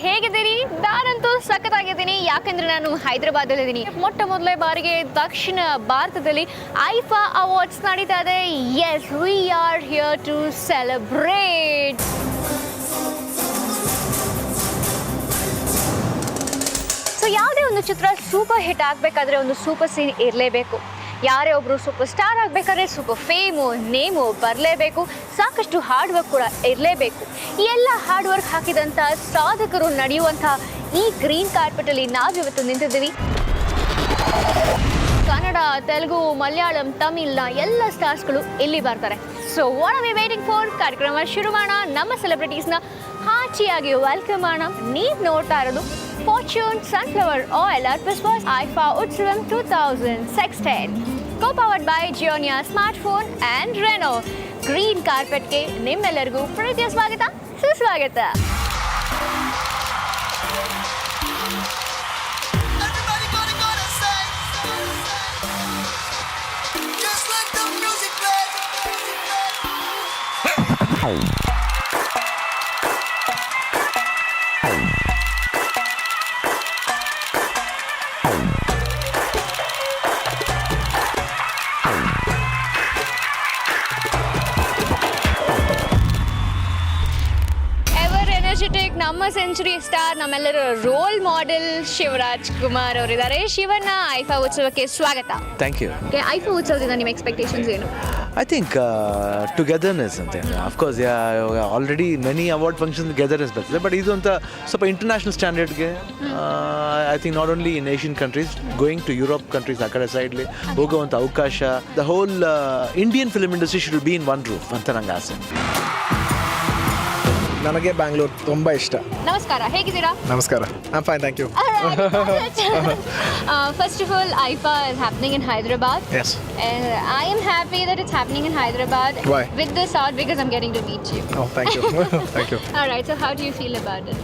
ಹೇಗಿದ್ದೀರಿ? ನಾನಂತೂ ಸಖತ್ತಾಗಿದ್ದೀನಿ. ಯಾಕಂದ್ರೆ ನಾನು ಹೈದರಾಬಾದಲ್ಲಿದ್ದೀನಿ. ಮೊಟ್ಟ ಮೊದಲೇ ಬಾರಿಗೆ ದಕ್ಷಿಣ ಭಾರತದಲ್ಲಿ ಐಫಾ ಅವಾರ್ಡ್ಸ್ ನಡೀತಾ ಇದೆ. Yes, we are here to celebrate. So ಯಾವುದೇ ಒಂದು ಚಿತ್ರ ಸೂಪರ್ ಹಿಟ್ ಆಗಬೇಕಾದ್ರೆ ಒಂದು ಸೂಪರ್ ಸೀನ್ ಇರಲೇಬೇಕು. ಯಾರೇ ಒಬ್ಬರು ಸೂಪರ್ ಸ್ಟಾರ್ ಆಗಬೇಕಾದ್ರೆ ಸೂಪರ್ ಫೇಮು ನೇಮು ಬರಲೇಬೇಕು. ಸಾಕಷ್ಟು ಹಾರ್ಡ್ ವರ್ಕ್ ಕೂಡ ಇರಲೇಬೇಕು. ಈ ಎಲ್ಲ ಹಾರ್ಡ್ ವರ್ಕ್ ಹಾಕಿದಂಥ ಸಾಧಕರು ನಡೆಯುವಂಥ ಈ ಗ್ರೀನ್ ಕಾರ್ಪೆಟಲ್ಲಿ ನಾವಿವತ್ತು ನಿಂತಿದ್ದೀವಿ. ಕನ್ನಡ, ತೆಲುಗು, ಮಲಯಾಳಂ, ತಮಿಳ್ನ ಎಲ್ಲ ಸ್ಟಾರ್ಸ್ಗಳು ಇಲ್ಲಿ ಬರ್ತಾರೆ. So what are V waiting for? ಕಾರ್ಯಕ್ರಮ ಶುರು ಮಾಡೋಣ. ನಮ್ಮ ಸೆಲೆಬ್ರಿಟೀಸ್ನ ಹಾಚಿಯಾಗಿ ವೆಲ್ಕಮ್ ಮಾಡೋಣ. ನೀವು ನೋಡ್ತಾ ಇರೋದು Fortune Sunflower Oil at Biswas IFA Utsavam 2016. Co-powered by Gionia Smartphone and Renault. Green Carpet ಗೆ ನಿಮ್ಮೆಲ್ಲರಿಗೂ ಪ್ರೀತಿಯ ಸ್ವಾಗತ, ಸುಸ್ವಾಗತ. ನಮ್ಮ ಸೆಂಚುರಿ ಸ್ಟಾರ್, ನಮ್ಮೆಲ್ಲರ ರೋಲ್ ಮಾಡೆಲ್ ಶಿವರಾಜ್ ಕುಮಾರ್ ಅವರಿದ್ದಾರೆ. ಶಿವಣ್ಣ, ಐಫಾ ಉತ್ಸವಕ್ಕೆ ಸ್ವಾಗತ. Thank you. ಐಫಾ ಉತ್ಸವದಿಂದ ನಿಮ್ಮ ಎಕ್ಸ್ಪೆಕ್ಟೇಷನ್ಸ್ ಏನು? I think togetherness ಅಂತ. Of course, already many award functions togetherness ಬರ್ತದೆ, ಬಟ್ ಇದು ಅಂತ ಸ್ವಲ್ಪ ಇಂಟರ್ನ್ಯಾಷನಲ್ ಸ್ಟ್ಯಾಂಡರ್ಡ್ಗೆ I think not only in Asian countries, going to Europe countries, ಆ ಕಡೆ ಸೈಡ್ಲಿ ಹೋಗುವಂಥ ಅವಕಾಶ, the whole Indian film industry should be in one roof ಅಂತ ನಂಗೆ ಆಸೆ. ನನಗೆ ಬ್ಯಾಂಗ್ಳೂರ್ ತುಂಬ ಇಷ್ಟ. ನಮಸ್ಕಾರ, ಹೇಗಿದ್ದೀರಾ? ನಮಸ್ಕಾರ, I'm fine, thank you. First of all, IFA is happening in Hyderabad. Yes. And I am happy that it's happening in Hyderabad. Why? With this out because I'm getting to meet you. Oh, thank you. Thank you. All right, so how do you feel about it?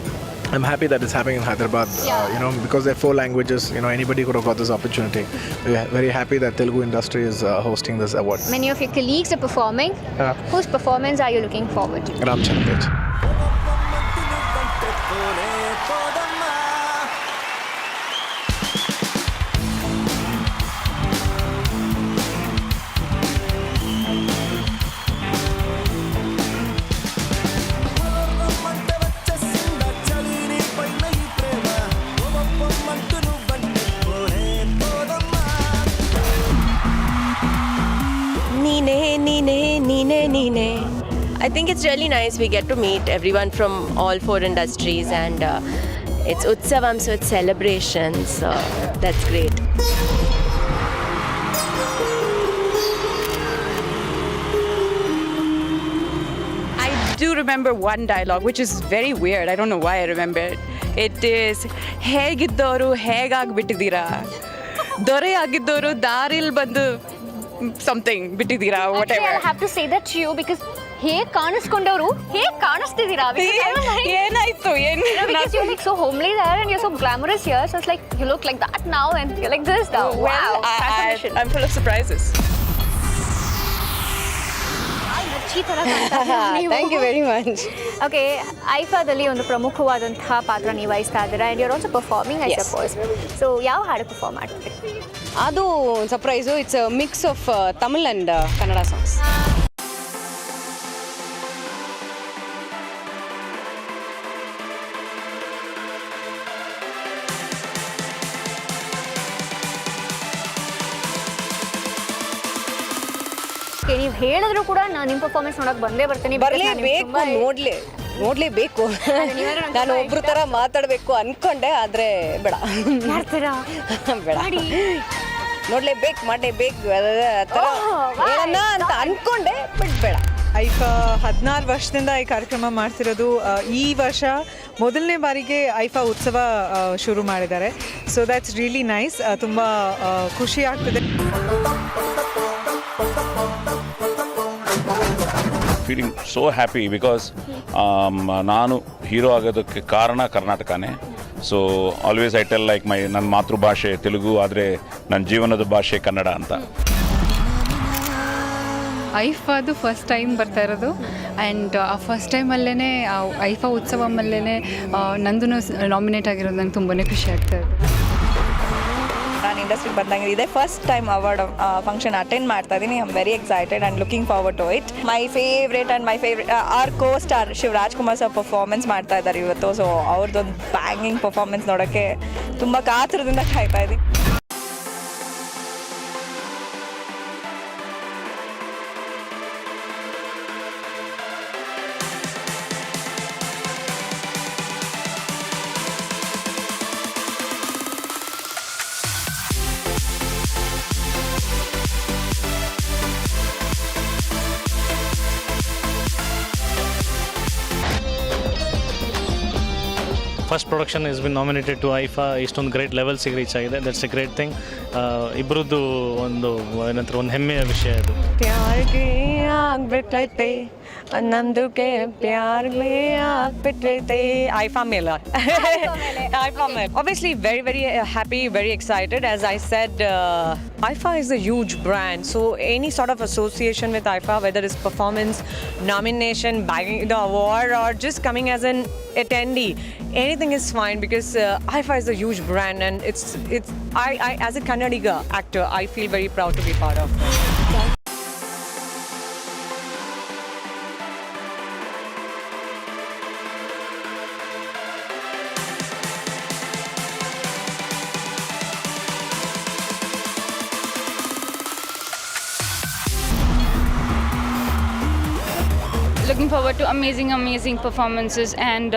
I'm happy that it's happening in Hyderabad. Yeah. Because there are 4 languages, anybody could have got this opportunity. We're very happy that Telugu industry is hosting this award. Many of your colleagues are performing. Whose performance are you looking forward to? Ramcharan. I think it's really nice we get to meet everyone from all 4 industries, and it's Utsavam, so it's celebrations, so that's great. I do remember one dialogue which is very weird. I don't know why I remember it. It is ಹೇಗಿದ್ದವರು ಹೇಗಾಗ್ಬಿಟ್ಟಿದ್ದೀರಾ, ದೊರೆ ಆಗಿದ್ದವರು ದಾರಿಲ್ ಬಂದು something ಬಿಟ್ಟಿದ್ದೀರಾ, whatever. I have to say that to you because ಹೇಗೆ ಕಾಣಿಸ್ಕೊಂಡವರು ಹೇಗೆ ಕಾಣಿಸ್ತಿದ್ದೀರಾ? ಏನಾಯ್ತು ಏನು? Because you look so homely there and you're so glamorous here, so it's like you look like that now and you're like this now. Well, Wow, transformation. I'm full of surprises. Thank you very much. Okay, ಐಫಾದಲ್ಲಿ ಒಂದು ಪ್ರಮುಖವಾದಂತಹ ಪಾತ್ರ ನಿಭಾಯಿಸ್ತಾ ಇದ್ದೀರಾ and you're also performing, I suppose. So ಯಾವ ಹಾಡು perform ಮಾಡ್ತೀರಿ? ಅದು surprise. It's a mix of Tamil and Kannada songs. ನೀವು ಹೇಳಿದ್ರು ಕೂಡ ನಾನು ನಿಮ್ಮ ಪರ್ಫಾರ್ಮೆನ್ಸ್ ನೋಡಕ್ ಬಂದೇ ಬರ್ತೀನಿ. ಬರಲೇಬೇಕು, ನೋಡ್ಲೇಬೇಕು. ನಾನು ಒಬ್ರು ಥರ ಮಾತಾಡಬೇಕು ಅನ್ಕೊಂಡೆ, ಆದರೆ ಬೇಡ. ಬೇಡ, ನೋಡ್ಲೇಬೇಕು, ಮಾಡಲೇಬೇಕು ಆ ಥರ ಹೇಳೋಣ ಅಂತ ಅನ್ಕೊಂಡೆ, ಬಟ್ ಬೇಡ. ಐಫಾ 14 ವರ್ಷದಿಂದ ಈ ಕಾರ್ಯಕ್ರಮ ಮಾಡ್ತಿರೋದು. ಈ ವರ್ಷ ಮೊದಲನೇ ಬಾರಿಗೆ ಐಫಾ ಉತ್ಸವ ಶುರು ಮಾಡಿದ್ದಾರೆ. So that's really nice. ತುಂಬ ಖುಷಿ ಆಗ್ತದೆ. ಫೀಲಿಂಗ್ ಸೋ ಹ್ಯಾಪಿ ಬಿಕಾಸ್ ನಾನು ಹೀರೋ ಆಗೋದಕ್ಕೆ ಕಾರಣ ಕರ್ನಾಟಕನೇ. So always I tell like ನನ್ನ ಮಾತೃಭಾಷೆ ತೆಲುಗು, ಆದರೆ ನನ್ನ ಜೀವನದ ಭಾಷೆ ಕನ್ನಡ ಅಂತ. ಐಫಾದು ಫಸ್ಟ್ ಟೈಮ್ ಬರ್ತಾ ಇರೋದು ಆ್ಯಂಡ್ ಆ ಫಸ್ಟ್ ಟೈಮಲ್ಲೇ ಐಫಾ ಉತ್ಸವಮಲ್ಲೇ ನಂದು ನಾಮಿನೇಟ್ ಆಗಿರೋದು ನಂಗೆ ತುಂಬಾ ಖುಷಿ ಆಗ್ತಾ ಇದೆ. ನಾನು ಇಂಡಸ್ಟ್ರಿಗೆ ಬಂದಂಗೆ ಇದೆ first time award function attend ಮಾಡ್ತಾ ಇದ್ದೀನಿ. I am very excited and looking forward to it. My favourite our co star Shivaraj Kumar sir performance ಮಾಡ್ತಾ ಇದ್ದಾರೆ ಇವತ್ತು. ಸೊ ಅವ್ರದ್ದೊಂದು ಬ್ಯಾಂಗಿಂಗ್ ಪರ್ಫಾರ್ಮೆನ್ಸ್ ನೋಡೋಕ್ಕೆ ತುಂಬ ಕಾತುರದಿಂದ ಕಾಯ್ತಾ ಇದ್ದೀನಿ. First production is been nominated to IIFA. ಇಷ್ಟೊಂದು ಗ್ರೇಟ್ ಲೆವೆಲ್ಸಿಗೆ ರೀಚ್ ಆಗಿದೆ. That's a great thing. ಇಬ್ಬರದ್ದು ಒಂದು ಏನಂತಾರೆ ಒಂದು ಹೆಮ್ಮೆಯ ವಿಷಯ ಅದು. ಪ್ಯಾರ್ಗೆ ಆಗ್ಬಿಟ್ಟೈತೆ ನಮ್ದುಗೆ ಪ್ಯಾರ್ಗೆ ಆಗ್ಬಿಟ್ಟೈತೆ ಐಫಾ ಮೇಲೆ. ಐಫಾ ಮೇಲೆ obviously very happy, very excited. As I said, IFA is a huge brand, so any sort of association with IFA, whether it's performance, nomination, bagging the award, or just coming as an attendee, anything is fine because IFA is a huge brand, and it's I as a Kannadiga actor, I feel very proud to be part of it. Looking forward to amazing performances and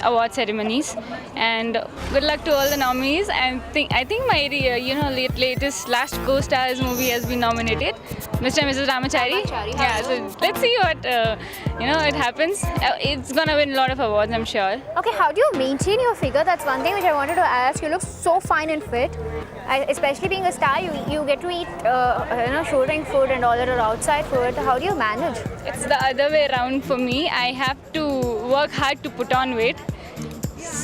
award ceremonies, and good luck to all the nominees. And I think my latest last co-stars movie has been nominated, Mr. and Mrs. Ramachari. Yeah, so let's see what it happens. It's gonna win a lot of awards, I'm sure. Okay, how do you maintain your figure? That's one thing which I wanted to ask. You look so fine and fit. Especially being a star, you get to eat shooting food and all that are outside food. How do you manage? It's the other way around for me. I have to work hard to put on weight.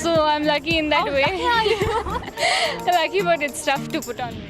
So I'm lucky in that way. Lucky, but it's tough to put on weight.